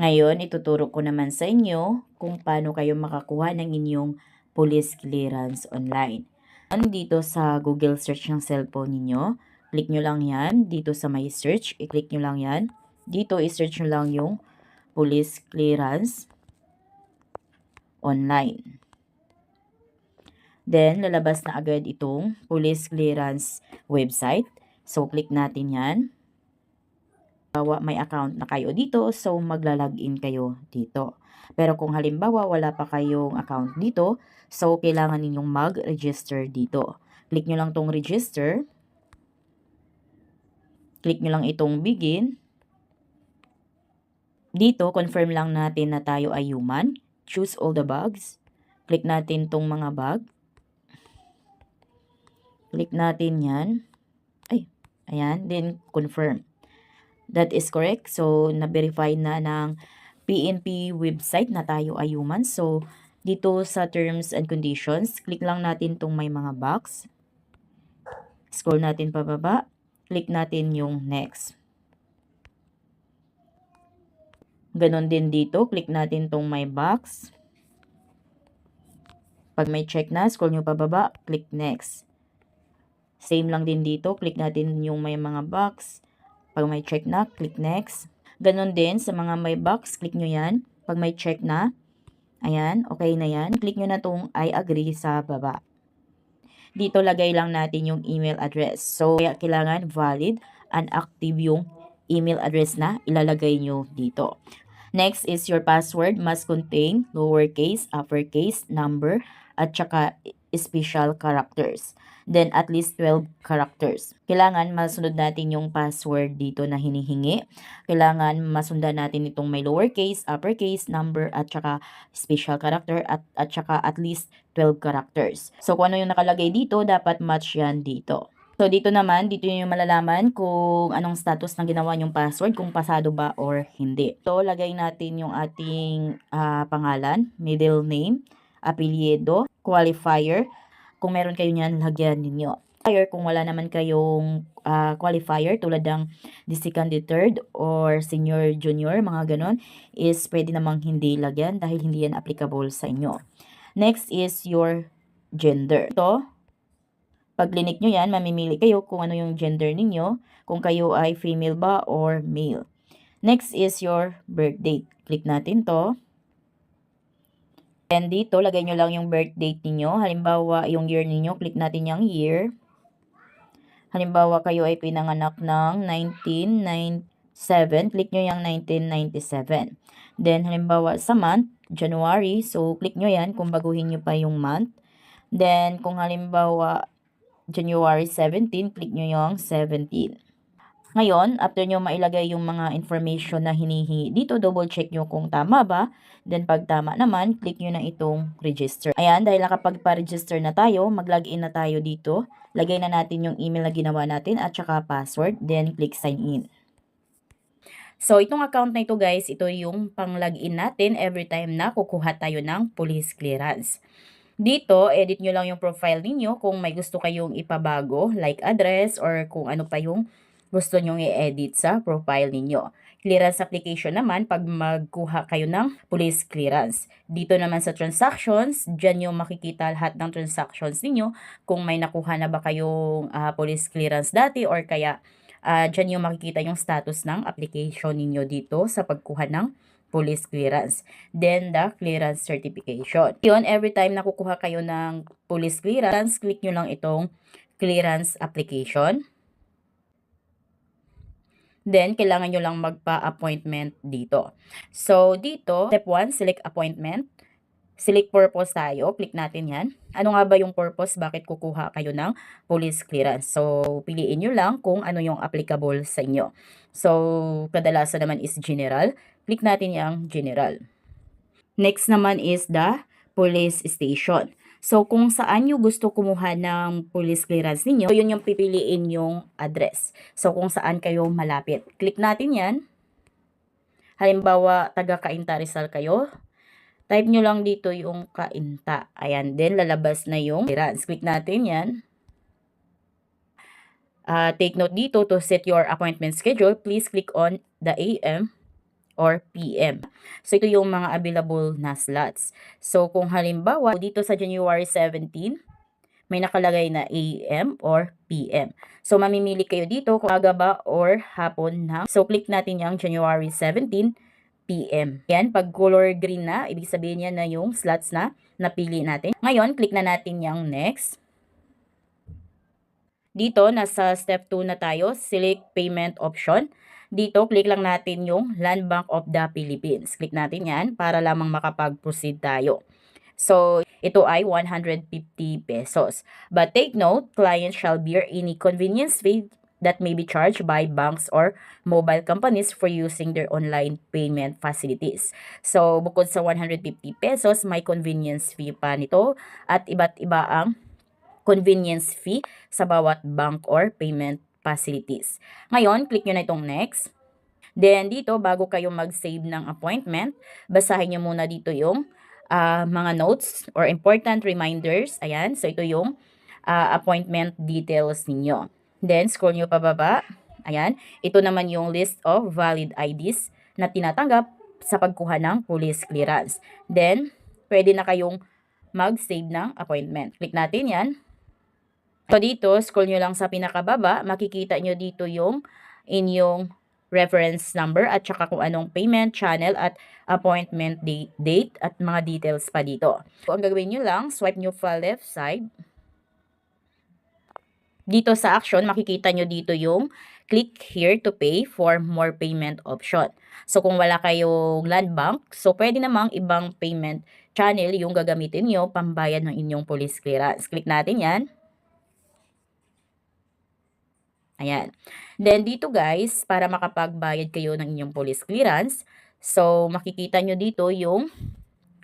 Ngayon, ituturo ko naman sa inyo kung paano kayo makakuha ng inyong police clearance online. Dito sa Google search ng cellphone ninyo, click nyo lang yan. Dito sa my search, i-click nyo lang yan. Dito, i-search nyo lang yung police clearance online. Then, lalabas na agad itong police clearance website. So, click natin yan. May account na kayo dito, so magla-login kayo dito. Pero kung halimbawa wala pa kayong account dito, so kailangan ninyong mag-register dito. Click nyo lang tong register. Click nyo lang itong begin. Dito, confirm lang natin na tayo ay human. Choose all the bags. Click natin tong mga bag. Click natin yan. Ayan. Then, confirm. That is correct. So, na-verify na ng PNP website na tayo ay human. So, dito sa terms and conditions, click lang natin tong may mga box. Scroll natin pababa. Click natin yung next. Ganon din dito. Click natin tong may box. Pag may check na, scroll nyo pababa. Click next. Same lang din dito. Click natin yung may mga box. Pag may check na, click next. Ganon din sa mga may box, click nyo yan. Pag may check na, ayan, okay na yan. Click nyo na itong I agree sa baba. Dito lagay lang natin yung email address. So, kailangan valid and active yung email address na ilalagay nyo dito. Next is your password must contain lowercase, uppercase, number, at saka special characters. Then, at least 12 characters. Kailangan masunod natin yung password dito na hinihingi. Kailangan masundan natin itong may lowercase, uppercase, number, at saka special character, at saka at least 12 characters. So, kung ano yung nakalagay dito, dapat match yan dito. So, dito naman, dito nyo malalaman kung anong status ng ginawa nyong password, kung pasado ba or hindi. So, lagay natin yung ating pangalan, middle name, apelyido, qualifier. Kung meron kayo niyan, lagyan ninyo. Kung wala naman kayong qualifier, tulad ng the second, the third, or senior, junior, mga ganon, is pwede namang hindi lagyan dahil hindi yan applicable sa inyo. Next is your gender. Ito, pag clinic nyo yan, mamimili kayo kung ano yung gender ninyo, kung kayo ay female ba or male. Next is your birth date. Click natin to. And dito, lagay nyo lang yung birth date ninyo. Halimbawa, yung year ninyo, click natin yung year. Halimbawa, kayo ay pinanganak ng 1997. Click nyo yung 1997. Then, halimbawa, sa month, January. So, click nyo yan kung baguhin nyo pa yung month. Then, kung halimbawa, January 17, click nyo yung 17. Ngayon, after nyo mailagay yung mga information na hinihingi dito, double check nyo kung tama ba. Then, pag tama naman, click nyo na itong register. Ayan, dahil nakapagpa-register na tayo, mag-login na tayo dito. Lagay na natin yung email na ginawa natin at saka password. Then, click sign in. So, itong account na ito guys, ito yung pang-login natin every time na kukuha tayo ng police clearance. Dito, edit nyo lang yung profile ninyo kung may gusto kayong ipabago, like address, or kung ano pa yung gusto nyong i-edit sa profile ninyo. Clearance application naman, pag magkuha kayo ng police clearance. Dito naman sa transactions, dyan nyo makikita lahat ng transactions ninyo. Kung may nakuha na ba kayong police clearance dati, or kaya dyan nyo makikita yung status ng application ninyo dito sa pagkuha ng police clearance. Then, the clearance certification. Yun, every time nakukuha kayo ng police clearance, click nyo lang itong clearance application. Then, kailangan nyo lang magpa-appointment dito. So, dito, step 1, select appointment. Select purpose tayo. Click natin yan. Ano nga ba yung purpose? Bakit kukuha kayo ng police clearance? So, piliin nyo lang kung ano yung applicable sa inyo. So, kadalasan naman is general. Click natin yung general. Next naman is the police station. So, kung saan nyo gusto kumuha ng police clearance ninyo, yun yung pipiliin yung address. So, kung saan kayo malapit. Click natin yan. Halimbawa, taga Cainta Rizal kayo. Type nyo lang dito yung Cainta. Ayan, then lalabas na yung clearance. Click natin yan. Take note dito, to set your appointment schedule, please click on the AM or PM. So, ito yung mga available na slots. So, kung halimbawa, dito sa January 17, may nakalagay na AM or PM. So, mamimili kayo dito kung aga ba or hapon na. So, click natin yung January 17 PM. Yan, pag color green na, ibig sabihin yan na yung slots na napili natin. Ngayon, click na natin yung next. Dito, nasa step 2 na tayo, select payment option. Dito, click lang natin yung Land Bank of the Philippines. Click natin yan para lamang makapag-proceed tayo. So, ito ay 150 pesos. But take note, clients shall bear any convenience fee that may be charged by banks or mobile companies for using their online payment facilities. So, bukod sa 150 pesos, may convenience fee pa nito at iba't iba ang convenience fee sa bawat bank or payment facilities. Ngayon, click nyo na itong next. Then, dito, bago kayo mag-save ng appointment, basahin nyo muna dito yung mga notes or important reminders. Ayan, so ito yung appointment details ninyo. Then, scroll nyo pababa. Ayan, ito naman yung list of valid IDs na tinatanggap sa pagkuha ng police clearance. Then, pwede na kayong mag-save ng appointment. Click natin yan. So, dito, scroll nyo lang sa pinakababa, makikita nyo dito yung inyong reference number at saka kung anong payment channel at appointment date at mga details pa dito. So, ang gagawin nyo lang, swipe nyo pa left side. Dito sa action, makikita nyo dito yung click here to pay for more payment option. So, kung wala kayong land bank, so pwede namang ibang payment channel yung gagamitin nyo pambayad ng inyong police clearance. Click natin yan. Ayan. Then, dito guys, para makapagbayad kayo ng inyong police clearance, so, makikita nyo dito yung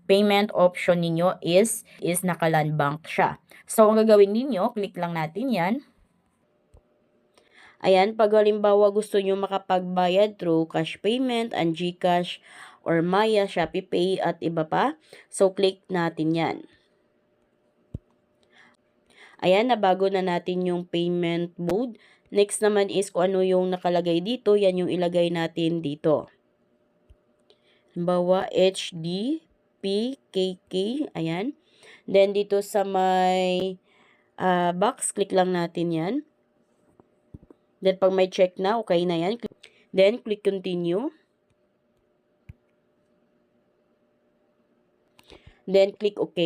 payment option ninyo is naka-land bank siya. So, ang gagawin ninyo, click lang natin yan. Ayan, pag halimbawa gusto nyo makapagbayad through cash payment, and GCash, or Maya, Shopee Pay, at iba pa, so, click natin yan. Ayan, nabago na natin yung payment mode. Next naman is kung ano yung nakalagay dito, yan yung ilagay natin dito. Halimbawa, HD, PKK, ayan. Then, dito sa may box, click lang natin yan. Then, pag may check na, okay na yan. Then, click continue. Then, click OK.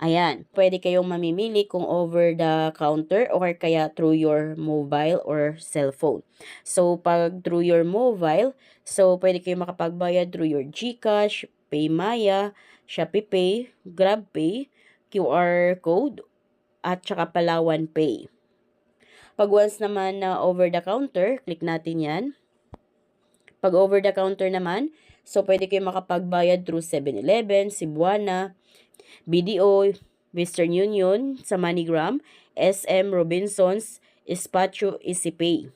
Ayan, pwede kayong mamimili kung over the counter or kaya through your mobile or cellphone. So, pag through your mobile, so pwede kayong makapagbayad through your GCash, PayMaya, Shopee Pay, GrabPay, QR code, at saka Palawan Pay. Pag once naman na over the counter, click natin yan. Pag over the counter naman, so pwede kayong makapagbayad through 7-Eleven, Cebuana, BDO, Western Union, sa MoneyGram, SM, Robinsons, Espacio, EasyPay,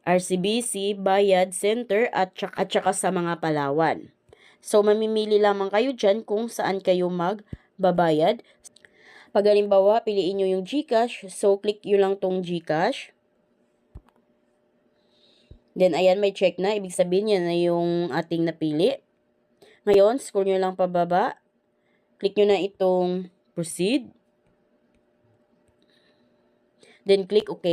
RCBC, Bayad Center, at saka sa mga Palawan. So, mamimili lamang kayo dyan kung saan kayo magbabayad. Pag halimbawa, piliin nyo yung GCash, so click nyo lang tong GCash. Then, ayan, may check na. Ibig sabihin yan na yung ating napili. Ngayon, scroll nyo lang pababa. Click nyo na itong proceed. Then, click OK.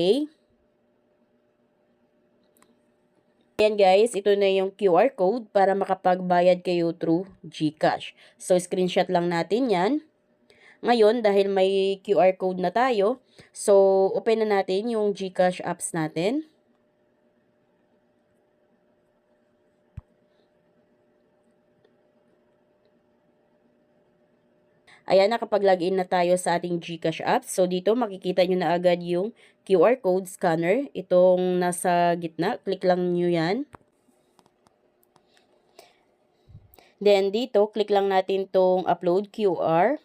Ayan guys, ito na yung QR code para makapagbayad kayo through GCash. So, screenshot lang natin yan. Ngayon, dahil may QR code na tayo, so, open na natin yung GCash apps natin. Ayan, nakapag-login na tayo sa ating GCash app. So, dito makikita nyo na agad yung QR code scanner. Itong nasa gitna. Click lang nyo yan. Then, dito, click lang natin tong upload QR.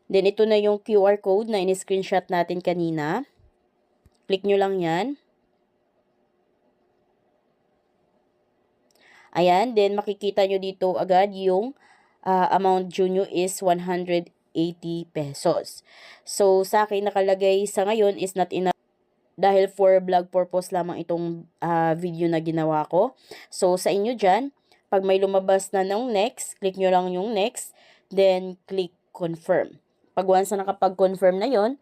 Then, ito na yung QR code na in-screenshot natin kanina. Click nyo lang yan. Ayan, then makikita nyo dito agad yung amount due nyo is 180 pesos. So, sa akin nakalagay sa ngayon is not enough dahil for vlog purpose lamang itong video na ginawa ko. So, sa inyo dyan, pag may lumabas na ng next, click nyo lang yung next, then click confirm. Pag once na nakapag-confirm na yon,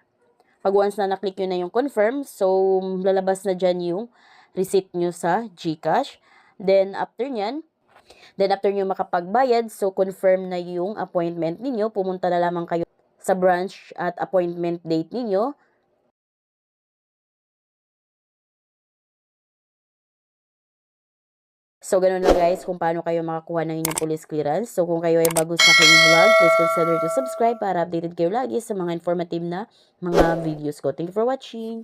pag once na naklik nyo na yung confirm, so lalabas na dyan yung receipt nyo sa GCash. Then after nyo makapagbayad, so confirm na yung appointment ninyo, pumunta na lamang kayo sa branch at appointment date ninyo. So, ganun lang guys kung paano kayo makakuha ng inyong police clearance. So, kung kayo ay bago sa aking vlog, please consider to subscribe para updated kayo lagi sa mga informative na mga videos ko. Thank you for watching!